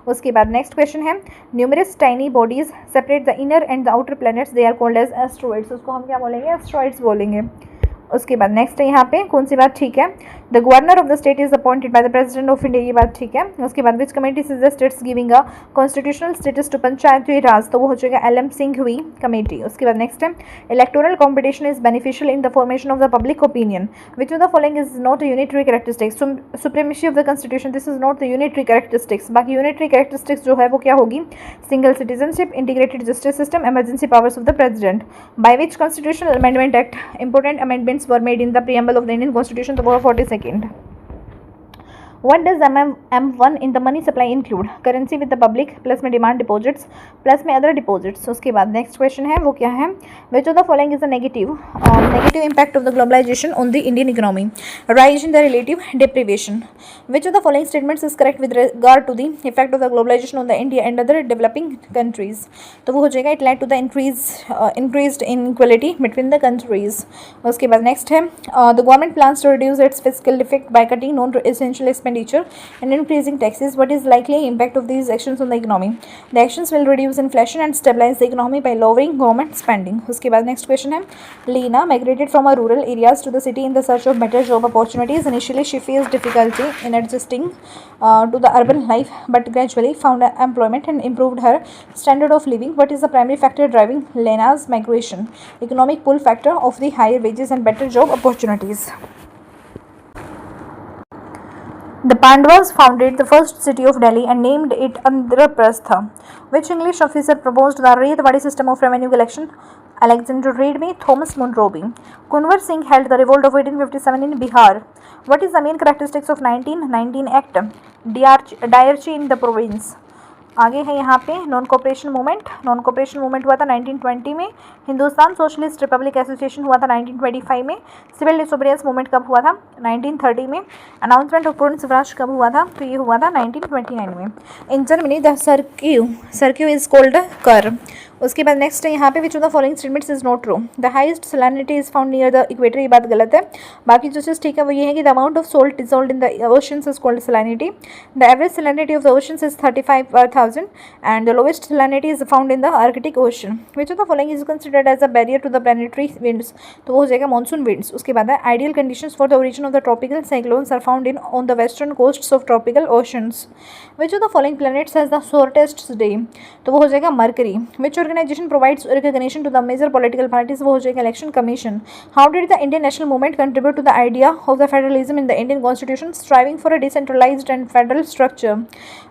[SPEAKER 1] उसके बाद नेक्स्ट क्वेश्चन है, numerous tiny bodies separate the inner and the outer planets, they are called as asteroids. उसको हम क्या बोलेंगे? एस्ट्रॉइड्स बोलेंगे। उसके बाद नेक्स्ट है यहाँ पे कौन सी बात ठीक है, the governor of the state is appointed by the president of India, ये बात ठीक है। उसके बाद which committee suggesteds giving a constitutional status to panchayati raj, तो वो हो जाएगा LM सिंघवी कमेटी। उसके बाद नेक्स्ट है, electoral competition is beneficial in the formation of the public opinion, which of the following is not a unitary characteristics, supremacy of the constitution, this is not the unitary characteristics. बाकी यूनिटरी कैरेक्टरिस्टिक्स जो है वो क्या होगी, single citizenship, integrated justice system, emergency powers of the president. By which constitutional amendment act important amendments were made in the preamble of the Indian Constitution, तो वो 42nd। What does M1 in the money supply include? Currency with the public, plus में डिमांड डिपॉजिट्स, प्लस में अदर डिपॉजिट्स। उसके बाद नेक्स्ट क्वेश्चन है वो क्या है, which of the following is the negative impact of the globalisation on the Indian economy, rise in the relative deprivation. Which of the following statements is correct with regard to the effect of the globalisation on the India and other developing countries, तो वो हो जाएगा it led to the increased inequality between the countries. उसके बाद नेक्स्ट है, the government plans to reduce its fiscal defect by cutting non essential expenditure and increasing taxes. What is likely impact of these actions on the economy? The actions will reduce inflation and stabilize the economy by lowering government spending. उसके बाद next question है, Leena migrated from her rural areas to the city in the search of better job opportunities. Initially she faced difficulty in adjusting to the urban life but gradually found employment and improved her standard of living. What is the primary factor driving Leena's migration? Economic pull factor of the higher wages and better job opportunities. The Pandavas founded the first city of Delhi and named it Indraprastha. Which English officer proposed the Rayatwadi system of revenue collection? Alexander Readme, Thomas Monroe. Kunwar Singh held the revolt of 1857 in Bihar. What is the main characteristics of 1919 Act? Diarchy in the province. आगे है यहाँ पे नॉन कोऑपरेशन मूवमेंट हुआ था 1920 में। हिंदुस्तान सोशलिस्ट रिपब्लिक एसोसिएशन हुआ था 1925 में। सिविल डिसोबीडियंस मूवमेंट कब हुआ था? 1930 में। अनाउंसमेंट ऑफ पूर्ण स्वराज कब हुआ था? तो ये हुआ था 1929 में। In Germany the सर्क्यू is called कर। उसके बाद नेक्स्ट है यहाँ पे, which of the following statements is not true? The highest salinity is found near the equator, ये बात गलत है। बाकी जो चीज़ ठीक है वो ये है कि the amount of salt dissolved in the oceans is called salinity. The average salinity of the oceans is 35,000 and the lowest salinity is found in the Arctic ocean. Which of the following is considered as a barrier to the planetary winds, तो वो हो जाएगा मानसून विंड्स। उसके बाद है, ideal conditions for the origin of the tropical cyclones are found in on the western costs of tropical oceans. Which of the following planets has the shortest day, तो वो हो जाएगा Mercury. Which organisation provides recognition to the major political parties, वो हो जाएगा election commission. How did the Indian national movement contribute to the idea of the federalism in the Indian constitution, striving for a decentralised and federal structure.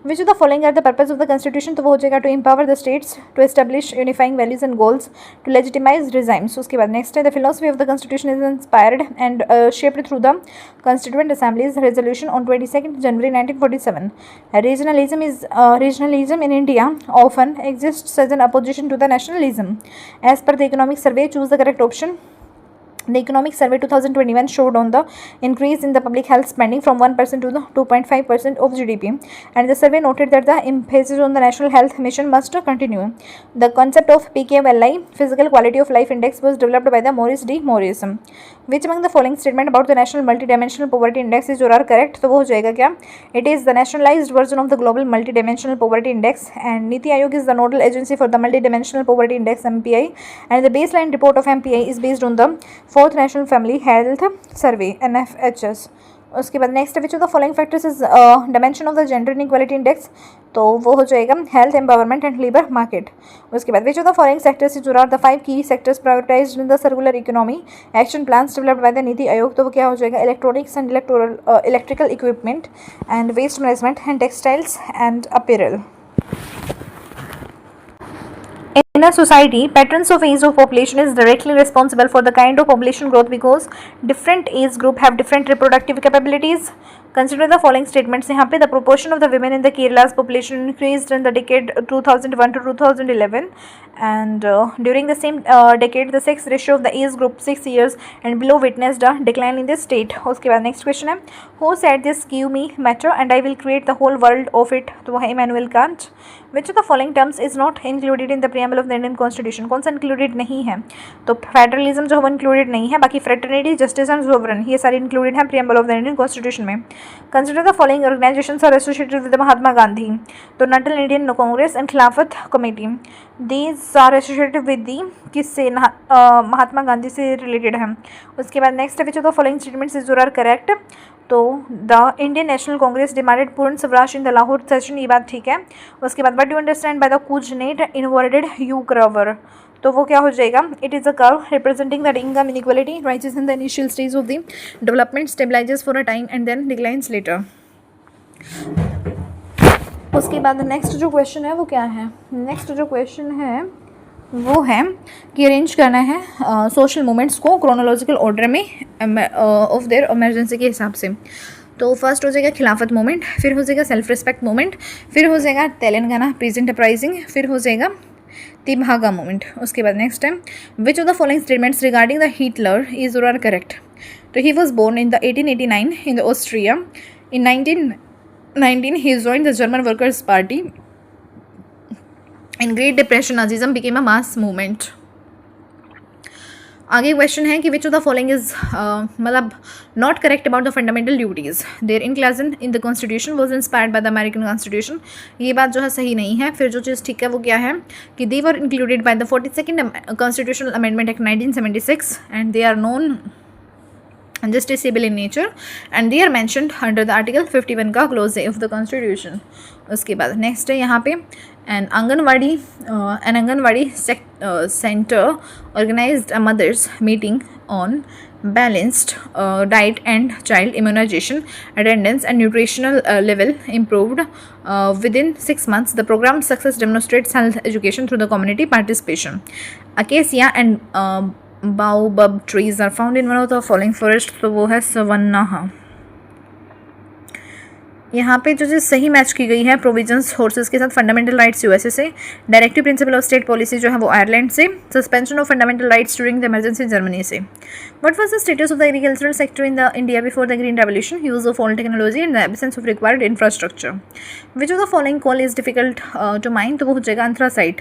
[SPEAKER 1] Which of the following are the purpose of the constitution, तो वो हो जाएगा to empower the states, to establish unifying values and goals, to legitimise regimes. उसके बाद नेक्स्ट है the philosophy of the constitution is inspired and shaped through the Constituent Assembly's resolution on 22nd January 1947. Regionalism in India often exists as an opposition to the nationalism. As per the economic survey, choose the correct option. The Economic Survey 2021 showed on the increase in the public health spending from 1% to the 2.5% of GDP, and the survey noted that the emphasis on the National Health Mission must continue. The concept of PQLI, Physical Quality of Life Index, was developed by the Maurice D. Morris. Which among the following statement about the National Multidimensional Poverty Index is or are correct? तो वो हो जाएगा क्या? It is the nationalized version of the Global Multidimensional Poverty Index, and NITI Aayog is the nodal agency for the Multidimensional Poverty Index (MPI), and the baseline report of MPI is based on the fourth national family health survey NFHS. उसके बाद next which of the following factors is dimension of the gender inequality index, तो वो हो जाएगा health empowerment and labour market. उसके बाद which of the following sectors is are the 5 key sectors prioritised in the circular economy action plans developed by the NITI Aayog, तो वो क्या हो जाएगा electronics and electrical equipment and waste management and textiles and apparel. In a society, patterns of age of population is directly responsible for the kind of population growth because different age group have different reproductive capabilities. Consider the following statements. यहाँ पे the proportion of the women in the Kerala's population increased in the decade 2001 to 2011, and during the same decade the sex ratio of the age group 6 years and below witnessed a decline in this state. उसके बाद next question है who said this give me matter and I will create the whole world of it, तो वो है Immanuel Kant. Which of the following terms is not included in the preamble of the Indian Constitution? कौन सा included नहीं है? तो फेडरलिज्म जो है included नहीं है, बाकी फ्रेटर्निटी, जस्टिस एंड सोवरन ये सारे included हैं preamble of the Indian Constitution में. Consider the following organizations are associated with the Mahatma Gandhi. तो National Indian Congress and Khilafat Committee. These are associated with the किससे महात्मा गांधी से रिलेटेड हैं. उसके बाद next which of the following statements is are correct, तो the Indian national congress demanded purna swaraj in the Lahore session, ये बात ठीक है. उसके बाद what do understand by the Kuznets inverted U curve, तो वो क्या हो जाएगा it is a curve representing that income inequality rises in the initial stage of the development, stabilises for a time and then declines later. उसके बाद नेक्स्ट जो क्वेश्चन है वो क्या है, नेक्स्ट जो क्वेश्चन है वो है कि अरेंज करना है सोशल मूवमेंट्स को क्रोनोलॉजिकल ऑर्डर में ऑफ देयर इमरजेंसी के हिसाब से. तो फर्स्ट हो जाएगा खिलाफत मूवमेंट, फिर हो जाएगा सेल्फ रिस्पेक्ट मूवमेंट, फिर हो जाएगा तेलंगाना प्रेजेंट अपराइजिंग, फिर हो जाएगा तिभागा मूवमेंट. उसके बाद next time which of the following statements regarding the Hitler is or are correct. तो he was born in the 1889 in the Austria. In 1919 he joined the German Workers' Party. In Great Depression, Nazism became a mass movement. आगे क्वेश्चन है कि which of the following is मतलब not correct about the fundamental duties. Their inclusion in the constitution was inspired by the American constitution, ये बात जो है सही नहीं है. फिर जो चीज़ ठीक है वो क्या है कि they were included by the 42nd constitutional amendment act 1976 and they are non justiciable in nature and they are mentioned under the article 51 का clause A of the constitution. उसके बाद नेक्स्ट है यहाँ पे an anganwadi center organized a mothers meeting on balanced diet and child immunization, attendance and nutritional level improved within 6 months. The program success demonstrates health education through the community participation. Acacia and baobab trees are found in one of the following forests, तो वो है सवन्ना. यहाँ पे जो चीज़ सही मैच की गई है प्रोविजंस फोर्सेस के साथ फंडामेंटल राइट्स यूएसए से, directive principle of state policy जो है वो आयरलैंड से, suspension of fundamental rights during the emergency Germany से. What was the status of the agricultural sector in the India before the green revolution, use of all technology and the absence of required infrastructure. Which of the following coal is difficult to mine, तो वो हो जाएगा एंथ्रासाइट.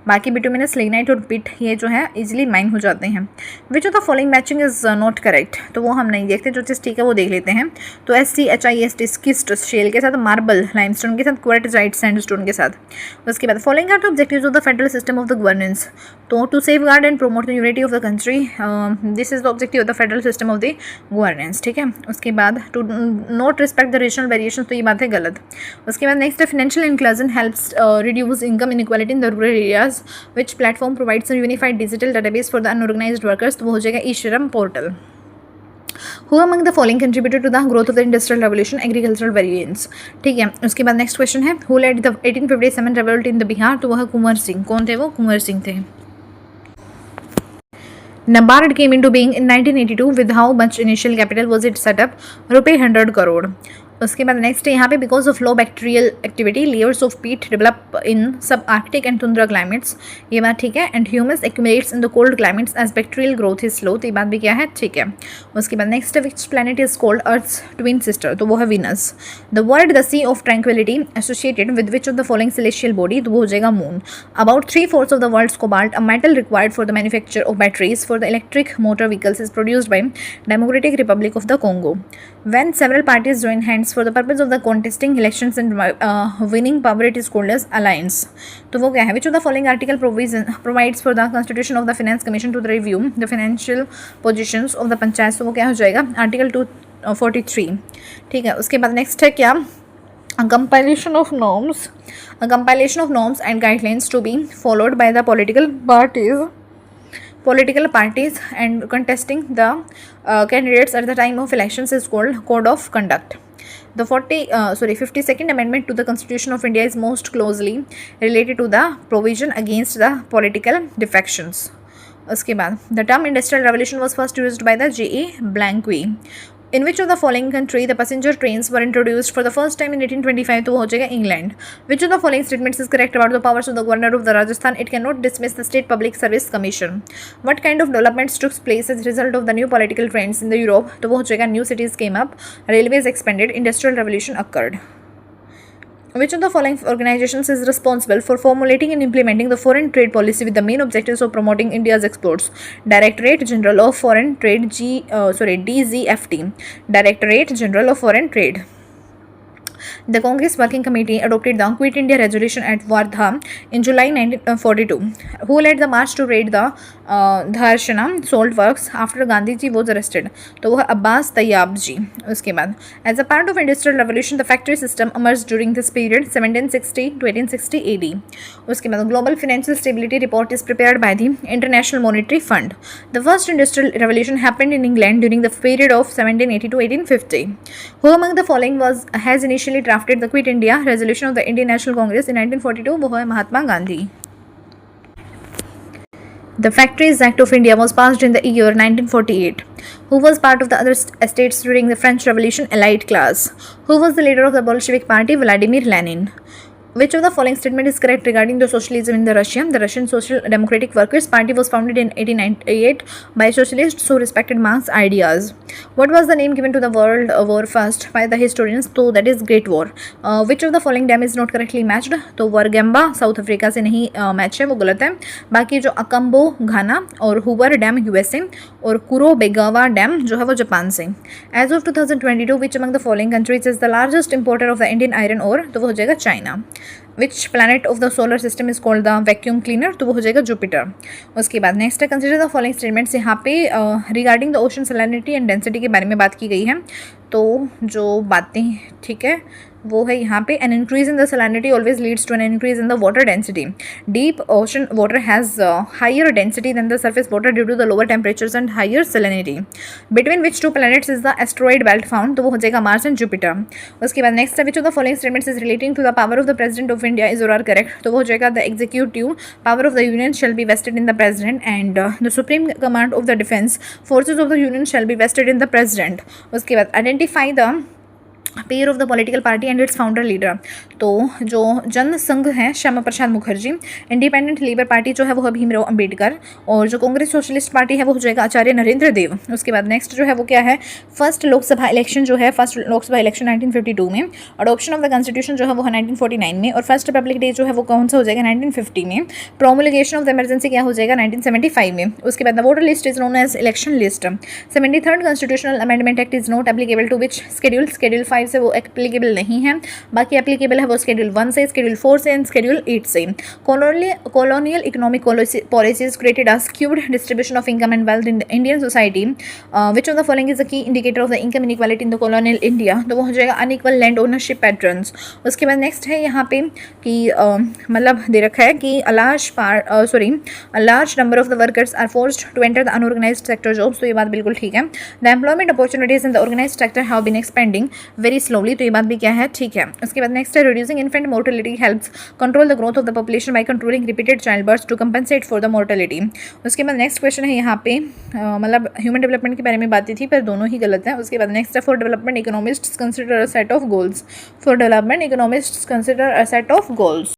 [SPEAKER 1] बाकी बिटुमिनस लिग्नाइट और पिट ये जो है इजिली माइन हो जाते हैं. Which of the following matching is not correct, तो वो हम नहीं देखते, जो चीज़ ठीक है वो देख लेते हैं. तो SCHIST स्किस्ट शेल के साथ, मार्बल लाइमस्टोन के साथ, क्वार्टजाइट सैंडस्टोन के साथ। उसके बाद following are the objectives of the federal system of the governance. तो to safeguard and promote the unity of the country, this is the objective of the federal system of the governance. ठीक है, उसके बाद to not respect the regional variation, तो ये बात है गलत। उसके बाद नेक्स्ट है financial inclusion helps reduce income inequality in the rural areas, which platform provides a unified digital database for the unorganised workers, तो वो हो जाएगा e-Shram portal. Who among the following contributed to the growth of the industrial revolution? Agricultural variants। ठीक है, उसके बाद नेक्स्ट क्वेश्चन है Who led the 1857 revolt in the Bihar, तो वो है कुंवर सिंह। कौन थे वो? कुंवर सिंह थे। NABARD came into being in 1982 with how much initial capital was it set up? ₹100 crore। उसके बाद नेक्स्ट है यहाँ पे because of low bacterial activity layers of peat develop in sub Arctic and tundra climates, ये बात ठीक है। And humus accumulates in the cold climates as bacterial growth is slow, तो ये बात भी क्या है? ठीक है। उसके बाद नेक्स्ट है which planet is called Earth's twin sister, तो वो है Venus. The word the sea of tranquillity associated with which of the following celestial body, तो वो हो जाएगा moon. About 3/4 of the world's cobalt, a metal required for the manufacture of batteries for the electric motor vehicles, is produced by democratic republic of the Congo. When several parties join hands for the purpose of the contesting elections and winning power, it is called as alliance। तो वो क्या है? Which of the following article provides for the constitution of the finance commission to review the financial positions of the panchayat, तो वो क्या हो जाएगा? आर्टिकल 243। ठीक है, उसके बाद नेक्स्ट है क्या? A compilation of norms and guidelines to be followed by the political parties and contesting the candidates at the time of elections is called code of conduct। The 52nd amendment to the Constitution of India is most closely related to the provision against the political defections। उसके बाद the term industrial revolution was first used by the J.A. Blanqui। In which of the following country the passenger trains were introduced for the first time in 1825, तो वो हो जाएगा England. Which of the following statements is correct about the powers of the governor of the Rajasthan? It cannot dismiss the State Public Service Commission। What kind of developments took place as a result of the new political trends in the Europe? तो वो हो जाएगा new cities came up, railways expanded, industrial revolution occurred। Which of the following organizations is responsible for formulating and implementing the foreign trade policy with the main objectives of promoting India's exports? Directorate General of Foreign Trade, DZFT। Directorate General of Foreign Trade। The Congress Working Committee adopted the Quit India Resolution at Wardha in July 1942। Who led the march to raid the Dharshana salt works after Gandhi ji was arrested? तो वो है अब्बास तैयाब जी। उसके बाद as a part of industrial revolution the factory system emerged during this period 1760 to 1860 AD। उसके बाद global financial stability report is prepared by the International Monetary Fund। The first industrial revolution happened in England during the period of 1780 to 1850। Who among the following has initially drafted the Quit India Resolution of the Indian National Congress in 1942? वो है Mahatma Gandhi. The Factories Act of India was passed in the year 1948. Who was part of the other estates during the French Revolution? Elite class। Who was the leader of the Bolshevik Party? Vladimir Lenin। Which of the following statement is correct regarding the socialism in the Russia? The Russian Social Democratic Workers Party was founded in 1898 by socialists who respected Marx's ideas। What was the name given to the World War First by the historians? तो that is Great War। Which of the following dam is not correctly matched? तो वर्गेम्बा साउथ अफ्रीका से नहीं मैच है, वो गलत है। बाकी जो अकम्बो घाना और हुवर डैम यूएसए और कुरो बेगावा डैम जो है वो जापान से। As of 2022 which among the following countries is the largest importer of the Indian iron ore? तो वो हो जाएगा China. Which planet of the solar system is called the vacuum cleaner? तो वो हो जाएगा जुपिटर। उसके बाद नेक्स्ट है कंसिडर द फॉलोइंग स्टेटमेंट्स। यहाँ पे regarding the ocean salinity and density के बारे में बात की गई है, तो जो बातें ठीक है वो है यहाँ पे an increase in the salinity always leads to an increase in the water density. Deep ocean water has higher density than the surface water due to the lower temperatures and higher salinity. Between which two planets is the asteroid belt found? तो वो हो जाएगा मार्स एंड जुपिटर। उसके बाद नेक्स्ट है which of the following statements is relating to the power of the president of India is or are correct? तो वो हो जाएगा the executive power of the union shall be vested in the president and the supreme command of the defence forces of the union shall be vested in the president. उसके बाद identify the pair of the political party and its founder leader. तो जो जन संघ है Shyama Prasad Mukherjee, independent labour party जो है वो है भीमराव अंबेडकर और जो कांग्रेस सोशलिस्ट पार्टी है वो हो जाएगा आचार्य नरेंद्र देव। उसके बाद नेक्स्ट जो है वो क्या है? फर्स्ट लोकसभा इलेक्शन 1952 में, अडॉप्शन ऑफ द कॉन्स्टिट्यूशन जो है वो है 1949 में और फर्स्ट रिपब्लिक डे जो है वो कौन सा हो जाएगा? 1950 में। प्रोमुलगेशन ऑफ द इमरजेंसी क्या हो जाएगा? 1975 में। उसके बाद the voter list is known as election list. 73rd constitutional amendment act is not applicable to which schedule? Schedule 5 5 से वो एप्लीकेबल नहीं है, बाकी एप्लीकेबल है वो शेड्यूल 1 से, शेड्यूल 4 से एंड शेड्यूल 8 से। Colonial economic policies created a skewed distribution of income and wealth in the Indian society. Which of the following is a key indicator of the income inequality in the colonial India? तो वो हो जाएगा अनइक्वल लैंड ओनरशिप पैटर्न्स। उसके बाद नेक्स्ट है यहाँ पे कि मतलब दे रखा है कि a large number of the workers are forced to enter the unorganized sector jobs, तो ये बात बिल्कुल ठीक है। The employment opportunities in the organized sector have been expanding very slowly, तो ये बात भी क्या है, ठीक है। उसके बाद नेक्स्ट है reducing infant mortality helps control the growth of the population by controlling repeated childbirths to compensate for the mortality। उसके बाद नेक्स्ट क्वेश्चन है यहाँ पे मतलब ह्यूमन डेवलपमेंट के बारे में बात थी पर दोनों ही गलत है। उसके बाद नेक्स्ट है for development economists consider a set of goals. For development economists consider a set of goals.